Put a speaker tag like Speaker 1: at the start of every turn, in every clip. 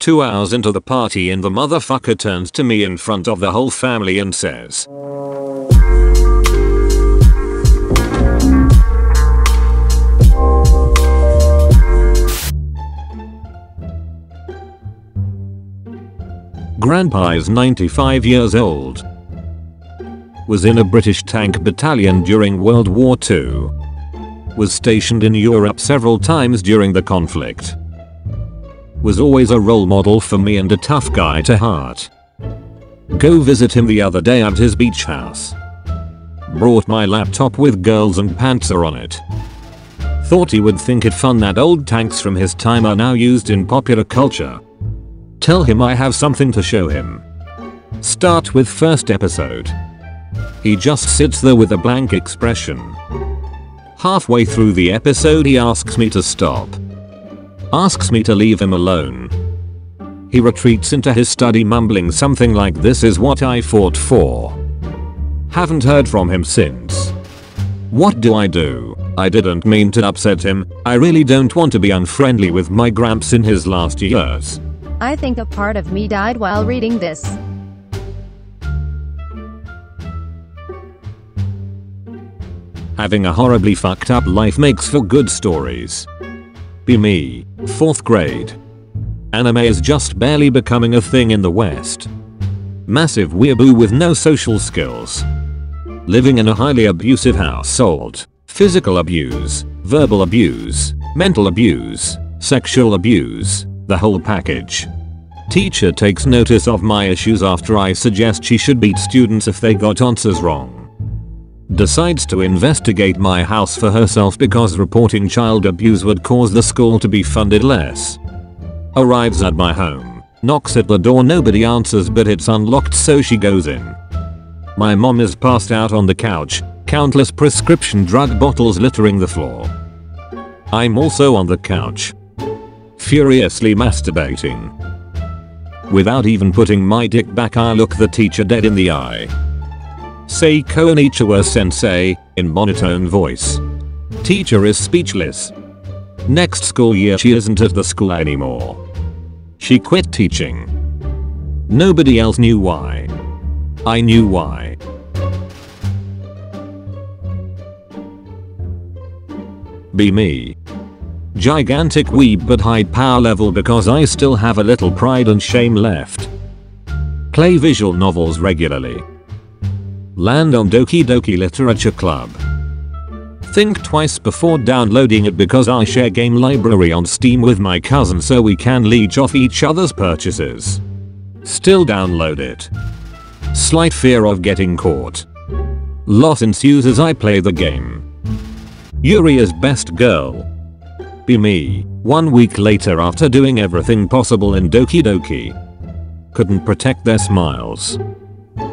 Speaker 1: 2 hours into the party and the motherfucker turns to me in front of the whole family and says, Grandpa is 95 years old. Was in a British tank battalion during World War II. Was stationed in Europe several times during the conflict. Was always a role model for me and a tough guy to heart. Go visit him the other day at his beach house. Brought my laptop with girls and pants on it. Thought he would think it fun that old tanks from his time are now used in popular culture. Tell him I have something to show him. Start with first episode. He just sits there with a blank expression. Halfway through the episode he asks me to stop. Asks me to leave him alone. He retreats into his study mumbling something like "This is what I fought for." Haven't heard from him since. What do? I didn't mean to upset him. I really don't want to be unfriendly with my gramps in his last years.
Speaker 2: I think a part of me died while reading this.
Speaker 1: Having a horribly fucked up life makes for good stories. Be me, 4th grade. Anime is just barely becoming a thing in the West. Massive weeaboo with no social skills. Living in a highly abusive household. Physical abuse, verbal abuse, mental abuse, sexual abuse, the whole package. Teacher takes notice of my issues after I suggest she should beat students if they got answers wrong. Decides to investigate my house for herself because reporting child abuse would cause the school to be funded less. Arrives at my home, knocks at the door, nobody answers but it's unlocked, so she goes in. My mom is passed out on the couch, countless prescription drug bottles littering the floor. I'm also on the couch, furiously masturbating. Without even putting my dick back I look the teacher dead in the eye. Say "Konnichiwa sensei" in monotone voice. Teacher is speechless. Next school year she isn't at the school anymore. She quit teaching. Nobody else knew why. I knew why. Be me. Gigantic weeb but high power level because I still have a little pride and shame left. Play visual novels regularly. Land on Doki Literature Club. Think twice before downloading it because I share game library on Steam with my cousin so we can leech off each other's purchases. Still download it. Slight fear of getting caught. Loss ensues as I play the game. Yuri is best girl. Be me. 1 week later after doing everything possible in Doki. Couldn't protect their smiles.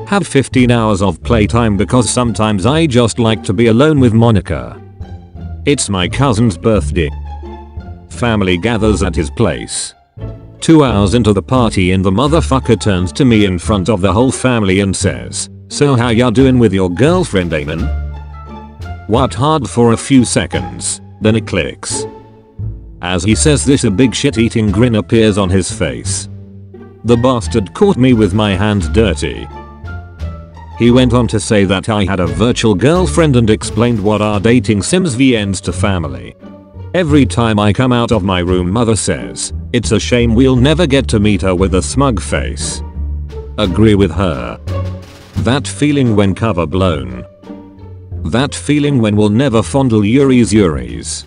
Speaker 1: Have 15 hours of playtime because sometimes I just like to be alone with Monica. It's my cousin's birthday. Family gathers at his place. 2 hours into the party and the motherfucker turns to me in front of the whole family and says, "So how ya doing with your girlfriend, ANON?" What? Hard for a few seconds, then it clicks. As he says this a big shit-eating grin appears on his face. The bastard caught me with my hands dirty. He went on to say that I had a virtual girlfriend and explained what our dating sims ends to family. Every time I come out of my room mother says, "It's a shame we'll never get to meet her," with a smug face. Agree with her. That feeling when cover blown. That feeling when we'll never fondle Yuri's.